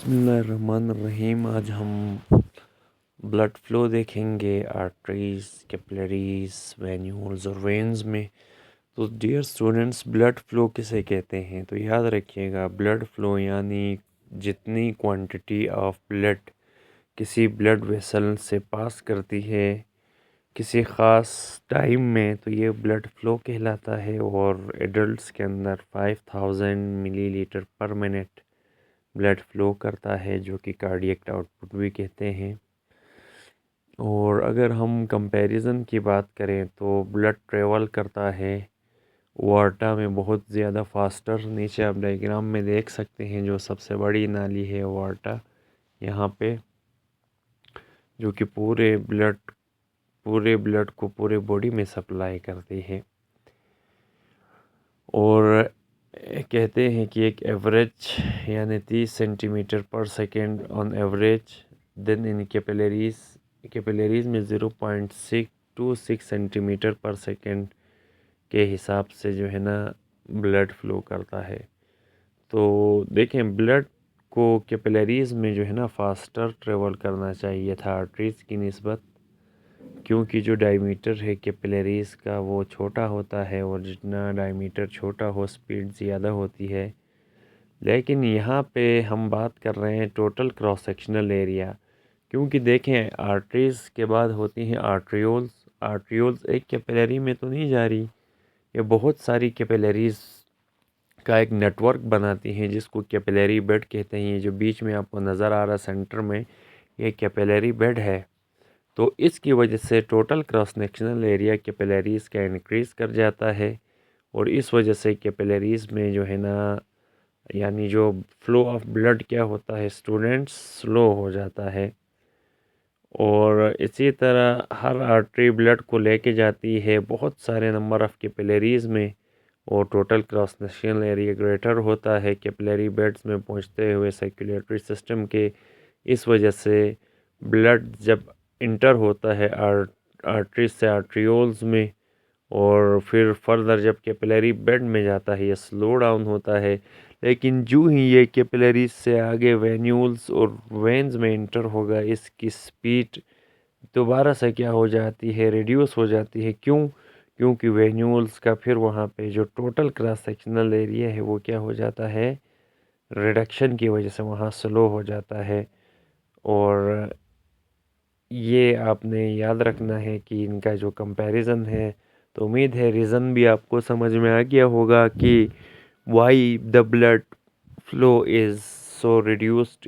बिस्मिल्लाहिर्रहमानिर्रहीम। आज हम ब्लड फ़्लो देखेंगे आर्टरीज़, कैपिलरीज़, वेन्यूल्स और वेन्स में। तो डियर स्टूडेंट्स, ब्लड फ़्लो किसे कहते हैं? तो याद रखिएगा, ब्लड फ़्लो यानी जितनी क्वांटिटी ऑफ ब्लड किसी ब्लड वेसल से पास करती है किसी ख़ास टाइम में, तो ये ब्लड फ़्लो कहलाता है। और एडल्ट्स के अंदर 5000 मिलीलीटर पर मिनट ब्लड फ़्लो करता है, जो कि कार्डियक आउटपुट भी कहते हैं। और अगर हम कंपैरिजन की बात करें तो ब्लड ट्रेवल करता है वार्टा में बहुत ज़्यादा फास्टर। नीचे आप डायग्राम में देख सकते हैं, जो सबसे बड़ी नाली है वार्टा यहाँ पे, जो कि पूरे ब्लड को पूरे बॉडी में सप्लाई करती है। और कहते हैं कि एक एवरेज यानी 30 सेंटीमीटर पर second on average. Then in capillaries में 0.626 सेंटीमीटर पर सेकेंड के हिसाब से जो है ना ब्लड फ्लो करता है। तो देखें, ब्लड को कैपिलरीज में जो है ना फास्टर ट्रेवल करना चाहिए था आर्टरीज की निस्बत, क्योंकि जो डायमीटर है कैपिलरीज का वो छोटा होता है, और जितना डायमीटर छोटा हो स्पीड ज़्यादा होती है। लेकिन यहाँ पे हम बात कर रहे हैं टोटल क्रॉस सेक्शनल एरिया, क्योंकि देखें आर्टरीज के बाद होती हैं आर्ट्रियोल्स। आर्ट्रियोल्स एक कैपिलरी में तो नहीं जा रही, ये बहुत सारी कैपिलरीज का एक नेटवर्क बनाती हैं, जिसको कैपिलरी बेड कहते हैं। ये जो बीच में आपको नज़र आ रहा सेंटर में, ये कैपिलरी बेड है। तो इसकी वजह से total cross sectional area capillaries का इंक्रीज़ कर जाता है, और इस वजह से कैपिलरीज़ में जो है ना यानी जो फ्लो ऑफ ब्लड क्या होता है स्टूडेंट्स, स्लो हो जाता है। और इसी तरह हर आर्टरी ब्लड को लेके जाती है बहुत सारे नंबर ऑफ़ कैपिलरीज़ में, और total cross sectional area greater होता है कैपिलरी बेड्स में पहुंचते हुए सर्कुलेटरी सिस्टम के। इस वजह से ब्लड जब इंटर होता है आर्टरीज से आर्ट्रियोल्स में, और फिर फर्दर जब कैपिलरी बेड में जाता है ये स्लो डाउन होता है। लेकिन जो ही ये कैपिलरीज से आगे वेन्यूल्स और वेन्स में इंटर होगा, इसकी स्पीड दोबारा से क्या हो जाती है, रिड्यूस हो जाती है। क्यों? क्योंकि वेन्यूल्स का फिर वहाँ पे जो टोटल क्रॉस सेक्शनल एरिया है वो क्या हो जाता है, रिडक्शन की वजह से वहाँ स्लो हो जाता है। और ये आपने याद रखना है कि इनका जो कंपैरिजन है, तो उम्मीद है रीज़न भी आपको समझ में आ गया होगा कि why the blood flow is so reduced